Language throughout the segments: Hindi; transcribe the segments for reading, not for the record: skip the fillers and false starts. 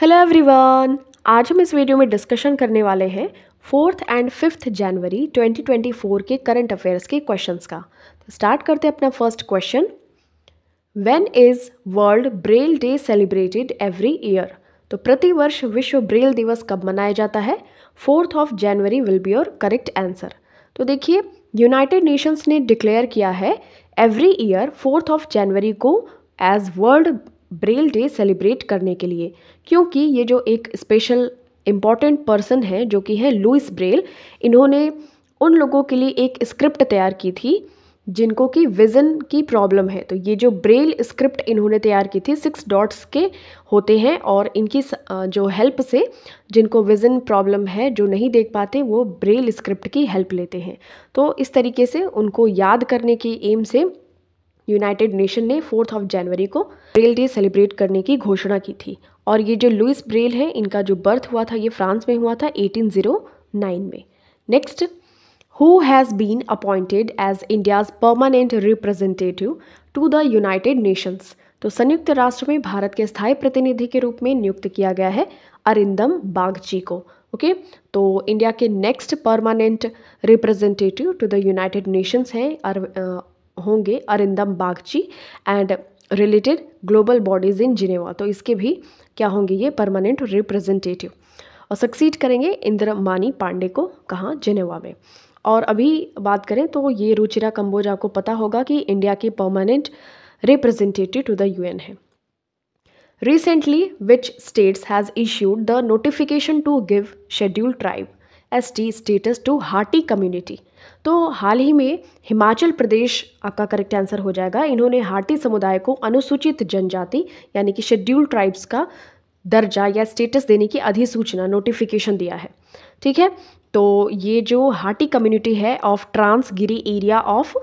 Hello everyone. आज हम इस वीडियो में डिस्कशन करने वाले हैं 4th एंड 5th जनवरी 2024 के करंट अफेयर्स के क्वेश्चंस का। तो स्टार्ट करते हैं अपना first question. When is world Braille day celebrated every year? तो प्रतिवर्ष विश्व ब्रेल दिवस कब मनाया जाता है? 4th of January will be your correct answer. तो देखिए, यूनाइटेड नेशंस ने डिक्लेयर किया है एवरी ईयर 4th ऑफ जनवरी को as world Braille day celebrate करने के लिए, क्योंकि ये जो एक स्पेशल इम्पॉर्टेंट पर्सन है जो कि है लुइस ब्रेल, इन्होंने उन लोगों के लिए एक स्क्रिप्ट तैयार की थी जिनको कि विज़न की प्रॉब्लम है। तो ये जो ब्रेल स्क्रिप्ट इन्होंने तैयार की थी 6 डॉट्स के होते हैं और इनकी जो हेल्प से जिनको विज़न प्रॉब्लम है, जो नहीं देख पाते, वो ब्रेल स्क्रिप्ट की हेल्प लेते हैं। तो इस तरीके से उनको याद करने की एम से यूनाइटेड नेशन ने 4th ऑफ जनवरी को ब्रेल डे सेलिब्रेट करने की घोषणा की थी। और ये जो लुइस ब्रेल है, इनका जो बर्थ हुआ था ये फ्रांस में हुआ था 1809 में। Next, who has been appointed as India's permanent representative to the United Nations? तो संयुक्त राष्ट्र में भारत के स्थायी प्रतिनिधि के रूप में नियुक्त किया गया है अरिंदम बागची को। ओके, तो इंडिया के next permanent representative to the United Nations हैं होंगे Arindam Bagchi and related global bodies in Geneva. तो इसके भी क्या होंगे, ये परमानेंट रिप्रेजेंटेटिव, और सक्सीड करेंगे इंद्रमानी पांडे को, कहाँ, जिनेवा में। और अभी बात करें तो ये रुचिरा कंबोज, आपको पता होगा कि इंडिया की permanent representative to the UN है। Recently which states has issued the notification to give scheduled tribe ST status to Hatti community? तो हाल ही में हिमाचल प्रदेश आपका करेक्ट आंसर हो जाएगा। इन्होंने हाटी समुदाय को अनुसूचित जनजाति यानी कि शेड्यूल्ड ट्राइब्स का दर्जा या स्टेटस देने की अधिसूचना, नोटिफिकेशन दिया है। ठीक है, तो ये जो हाटी कम्युनिटी है of Transgiri area of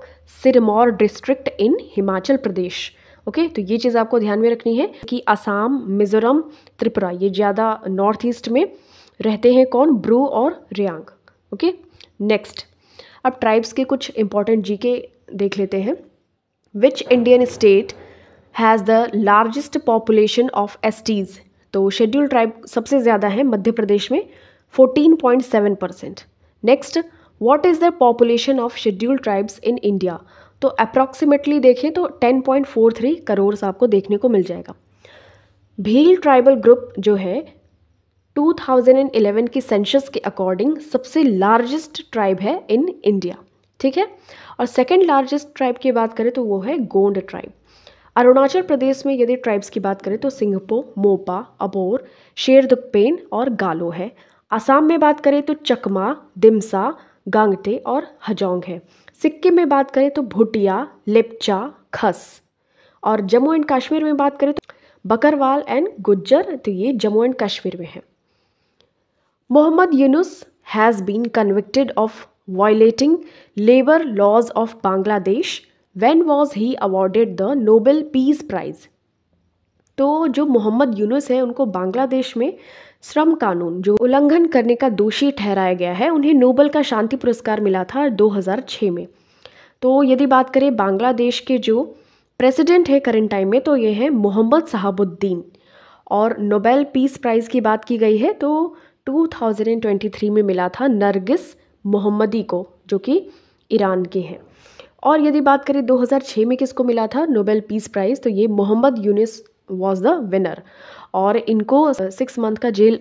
Sirmaur district in Himachal Pradesh. Okay, तो ये चीज़ आपको ध्यान में रखनी है कि असम, मिजोरम, त्रिपुरा, ये ज़्यादा नॉर्थ ईस्ट में रहते हैं कौन, ब्रू और रियांग। ओके, नेक्स्ट, अब ट्राइब्स के कुछ इंपॉर्टेंट जीके देख लेते हैं। Which Indian state has the largest population of STs? तो शेड्यूल्ड ट्राइब सबसे ज़्यादा है मध्य प्रदेश में 14.7%। Next, what is the population of scheduled tribes in India? तो अप्रॉक्सीमेटली देखें तो 10.43 करोड़ आपको देखने को मिल जाएगा। भील ट्राइबल ग्रुप जो है 2011 की सेंसस के अकॉर्डिंग सबसे लार्जेस्ट ट्राइब है इन इंडिया। ठीक है, और सेकंड लार्जेस्ट ट्राइब की बात करें तो वो है गोंड ट्राइब। अरुणाचल प्रदेश में यदि ट्राइब्स की बात करें तो सिंघपो, मोपा, अबोर, शेरदुकपेन और गालो है। असम में बात करें तो चकमा, दिमसा, गांगटे और हजोंग है। सिक्किम में बात करें तो भूटिया, लेप्चा, खस। और जम्मू एंड कश्मीर में बात करें तो बकरवाल एंड गुज्जर, तो ये जम्मू एंड कश्मीर में है। Mohammad Yunus has been convicted of violating labor laws of Bangladesh. When was he awarded the Nobel Peace Prize? तो जो मोहम्मद यूनुस है उनको बांग्लादेश में श्रम कानून जो उल्लंघन करने का दोषी ठहराया गया है, उन्हें नोबेल का शांति पुरस्कार मिला था 2006 में। तो यदि बात करें बांग्लादेश के जो प्रेसिडेंट है करंट टाइम में, तो ये है मोहम्मद शहाबुद्दीन। और नोबेल पीस प्राइज़ की बात की गई है तो 2023 में मिला था नरगिस मोहम्मदी को, जो कि ईरान के हैं। और यदि बात करें 2006 में किसको मिला था नोबेल पीस प्राइज़, तो ये Mohammad Yunus was the winner. और इनको 6 मंथ का जेल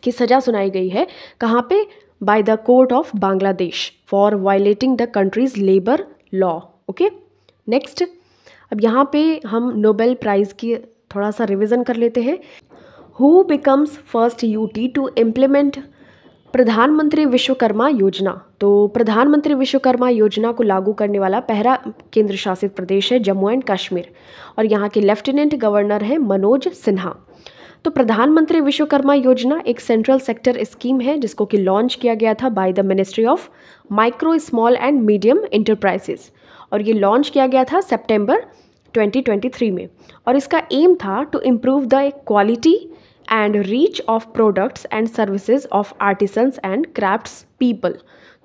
की सज़ा सुनाई गई है, कहाँ पे, by the court of Bangladesh for violating the countries labour law. Okay, next, अब यहाँ पे हम नोबेल प्राइज़ की थोड़ा सा रिविज़न कर लेते हैं। Who becomes first UT to implement प्रधानमंत्री विश्वकर्मा योजना? तो प्रधानमंत्री विश्वकर्मा योजना को लागू करने वाला पहला केंद्र शासित प्रदेश है जम्मू एंड कश्मीर, और यहाँ के लेफ्टिनेंट गवर्नर है मनोज सिन्हा। तो प्रधानमंत्री विश्वकर्मा योजना एक सेंट्रल सेक्टर स्कीम है जिसको कि लॉन्च किया गया था by the ministry of micro, small and medium enterprises, और ये लॉन्च किया गया था सितंबर 2023 में। और इसका एम था to improve the quality and reach of products and services of artisans and crafts people.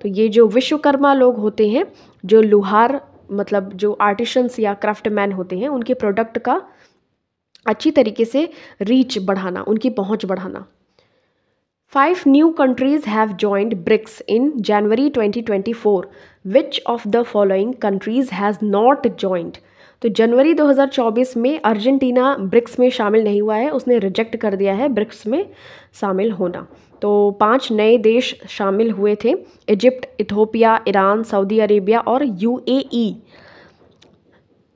तो ये जो विश्वकर्मा लोग होते हैं, जो लुहार मतलब जो आर्टिसंस या क्राफ्टमैन होते हैं, उनके प्रोडक्ट का अच्छी तरीके से रीच बढ़ाना, उनकी पहुंच बढ़ाना। 5 new countries have joined BRICS in January 2024. Which of the following countries has not joined? तो जनवरी 2024 में अर्जेंटीना ब्रिक्स में शामिल नहीं हुआ है, उसने रिजेक्ट कर दिया है ब्रिक्स में शामिल होना। तो 5 नए देश शामिल हुए थे, Egypt, Ethiopia, Iran, Saudi Arabia और यूएई।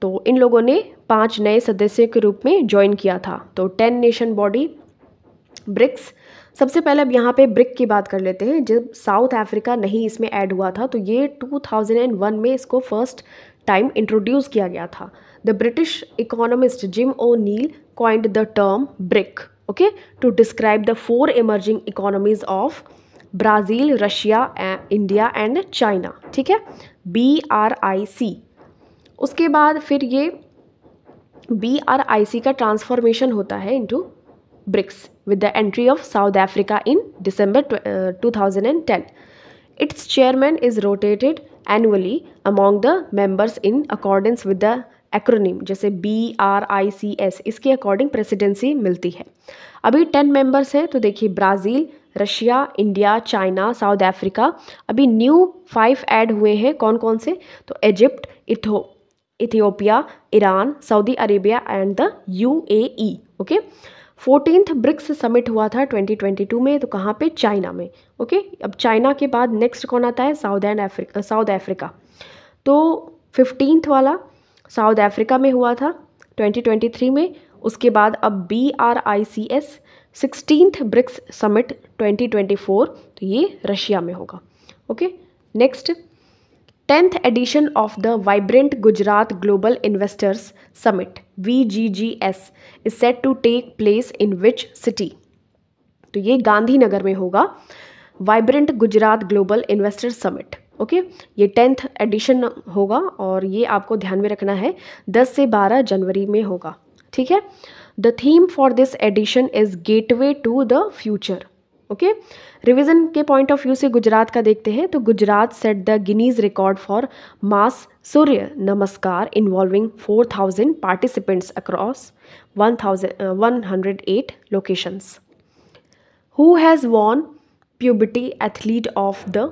तो इन लोगों ने 5 नए सदस्य के रूप में ज्वाइन किया था। तो 10 नेशन बॉडी ब्रिक्स। सबसे पहले अब यहाँ पे ब्रिक की बात कर लेते हैं। जब साउथ अफ्रीका नहीं इसमें ऐड हुआ था, तो ये 2001 में इसको फर्स्ट टाइम इंट्रोड्यूस किया गया था। The British economist Jim O'Neill coined the term BRIC, okay, to describe the 4 emerging economies of Brazil, Russia, India and China. ठीक है, BRIC। उसके बाद फिर ये BRIC का ट्रांसफॉर्मेशन होता है into BRICS with the entry of South Africa in December 2010. Its chairman is rotated annually among the members in accordance with the acronym, जैसे BRICS, इसके अकॉर्डिंग प्रेसिडेंसी मिलती है। अभी 10 मेंबर्स हैं, तो देखिए Brazil, Russia, India, China, South Africa. अभी न्यू 5 ऐड हुए हैं, कौन कौन से? तो Egypt, Ethiopia, Iran, Saudi Arabia and the UAE। Okay, 14th BRICS summit हुआ था 2022 में, तो कहाँ पे? चाइना में। ओके, अब चाइना के बाद नेक्स्ट कौन आता है? South Africa. तो 15th वाला साउथ अफ्रीका में हुआ था 2023 में। उसके बाद अब BRICS 16th ब्रिक्स समिट 2024, तो ये रशिया में होगा। Okay, next 10th edition of the Vibrant Gujarat Global Investors Summit VGGS is set to take place in which city? तो ये गांधीनगर में होगा, vibrant Gujarat global investor summit. Okay, ये 10th एडिशन होगा और ये आपको ध्यान में रखना है, 10 से 12 जनवरी में होगा। ठीक है, the theme for this edition is gateway to the future. Okay, revision के पॉइंट ऑफ व्यू से गुजरात का देखते हैं, तो Gujarat set the Guinness record for mass Surya Namaskar involving 4000 participants across 108 locations. Who has won Pubity athlete of the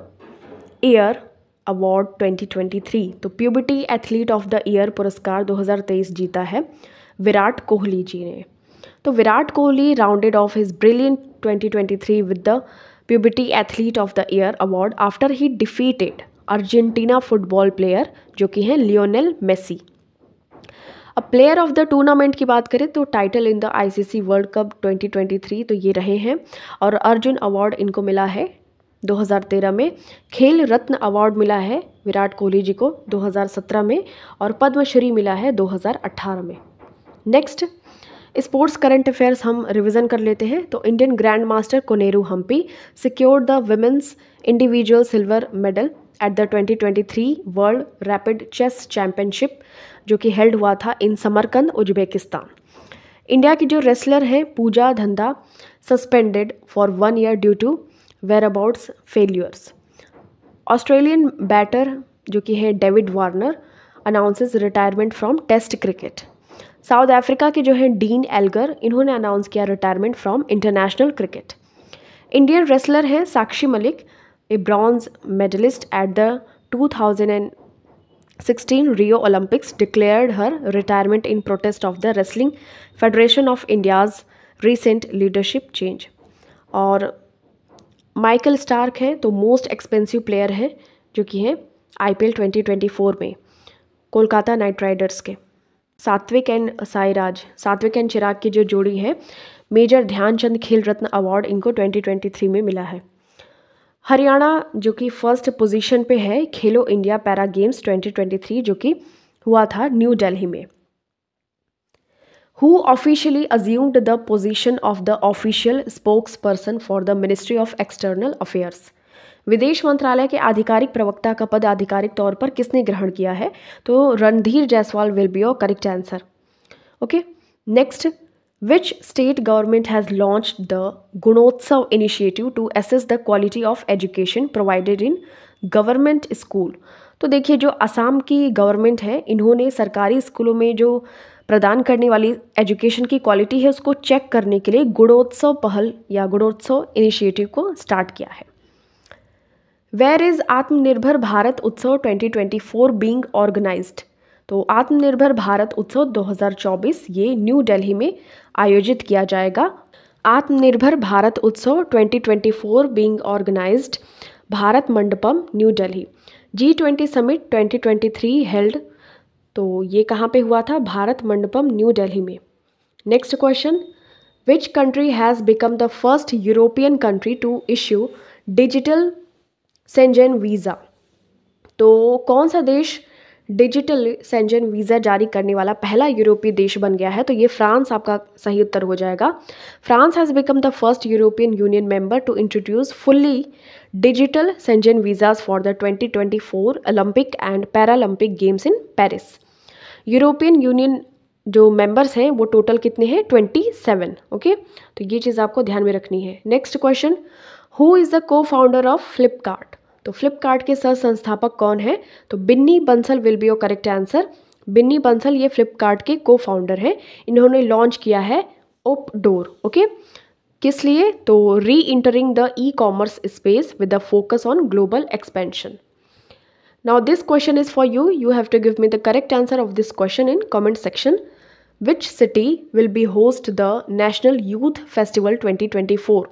year award 2023? तो Pubity athlete of the year पुरस्कार 2023 जीता है विराट कोहली जी ने। तो Virat Kohli rounded of his brilliant 2023 with the puberty athlete of the year award after he defeated Argentina football player, जो कि हैं लियोनेल मेसी। अब प्लेयर ऑफ द टूर्नामेंट की बात करें तो title in the ICC world cup 2023 तो ये रहे हैं, और अर्जुन अवार्ड इनको मिला है 2013 में। खेल रत्न अवार्ड मिला है विराट कोहली जी को 2017 में, और पद्मश्री मिला है 2018 में। नेक्स्ट स्पोर्ट्स करंट अफेयर्स हम रिवीजन कर लेते हैं। तो Indian grand master Koneru Humpy secured the women's individual silver medal at the 2023 world rapid chess championship, जो कि हेल्ड हुआ था इन समरकंद, उज्बेकिस्तान। इंडिया की जो रेसलर हैं Puja Dhanda suspended for 1 year due to whereabouts failures. Australian batter जो कि है David Warner announces retirement from test cricket. South Africa के जो है डीन एल्गर, इन्होंने अनाउंस किया retirement from international cricket. Indian wrestler हैं Sakshi Malik, a bronze medalist at the 2016 Rio Olympics, declared her retirement in protest of the wrestling federation of India's recent leadership change. और माइकल स्टार्क हैं, तो मोस्ट एक्सपेंसिव प्लेयर हैं जो कि हैं IPL 2024 में कोलकाता नाइट राइडर्स के। सात्विक एंड साईराज, सात्विक एंड चिराग की जो जोड़ी है, मेजर ध्यानचंद खेल रत्न अवार्ड इनको 2023 में मिला है। हरियाणा जो कि फर्स्ट पोजीशन पे है खेलो इंडिया पैरा गेम्स 2023, जो कि हुआ था न्यू दिल्ली में। Who officially assumed the position of the official spokes person for the ministry of external affairs? विदेश मंत्रालय के आधिकारिक प्रवक्ता का पद आधिकारिक तौर पर किसने ग्रहण किया है? तो Randhir Jaiswal will be your correct answer. Okay, next, which state government has launched the Gunotsav initiative to assess the quality of education provided in government school? तो देखिए, जो असम की गवर्नमेंट है, इन्होंने सरकारी स्कूलों में जो प्रदान करने वाली एजुकेशन की क्वालिटी है उसको चेक करने के लिए गुणोत्सव पहल या गुणोत्सव इनिशिएटिव को स्टार्ट किया है। वेयर इज़ आत्मनिर्भर भारत उत्सव 2024 बीइंग ऑर्गेनाइज्ड? तो आत्मनिर्भर भारत उत्सव 2024 ये न्यू दिल्ली में आयोजित किया जाएगा। आत्मनिर्भर Bharat Utsav 2024 being organised Bharat Mandapam New Delhi. G20 summit 2023 held, तो ये कहाँ पे हुआ था? भारत मंडपम न्यू दिल्ली में। Next question, which country has become the first European country to issue digital Schengen visa? तो कौन सा देश डिजिटल सेंजन वीज़ा जारी करने वाला पहला यूरोपीय देश बन गया है? तो ये फ्रांस आपका सही उत्तर हो जाएगा। France has become the first European Union member to introduce fully digital Schengen visas for the 2024 Olympic and Paralympic games in Paris. European Union जो मेंबर्स हैं वो टोटल कितने हैं? 27। ओके, तो ये चीज़ आपको ध्यान में रखनी है। Next question, who is the co founder of Flipkart? तो फ्लिपकार्ट के सह संस्थापक कौन है? तो Binny Bansal will be your correct answer. Binny Bansal ये फ्लिपकार्ट के को फाउंडर हैं। इन्होंने लॉन्च किया है ओपडोर। ओके, किस लिए? तो re entering the e commerce space with the focus on global expansion. Now this question is for you. You have to give me the correct answer of this question in comment section. Which city will be host the National Youth Festival 2024?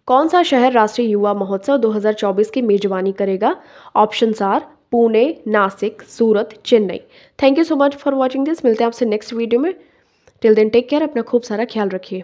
कौन सा शहर राष्ट्रीय युवा महोत्सव 2024 की मेजबानी करेगा? Options are Pune, Nashik, Surat, Chennai. Thank you so much for watching this. मिलते हैं आपसे नेक्स्ट वीडियो में। टिल देन टेक केयर, अपना खूब सारा ख्याल रखिए।